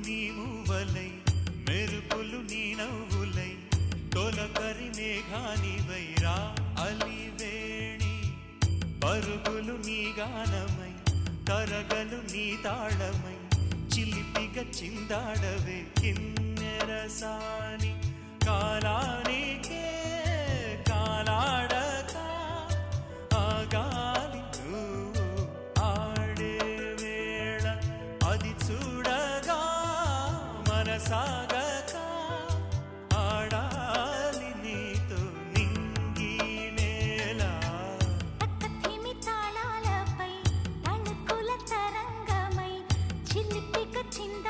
నీ మూవలై మెరుపులు నీ నవ్వులై తొలకరి మేఘానివై రా అలివేణి పరుగులు నీ గానమై తరగలు నీ తాళమై చిలిపిగా చిందాడవే కిన్నెరసాని కాలానికే కాలాడక ఆగాలి నువ్వు ఆడే వేళ అది చూడగా మనసాగక ఆడాలి నీతో నింగి నేల తక్కతిమి తాళాలపై తణుకుల తరంగమై చిలిపిక చింద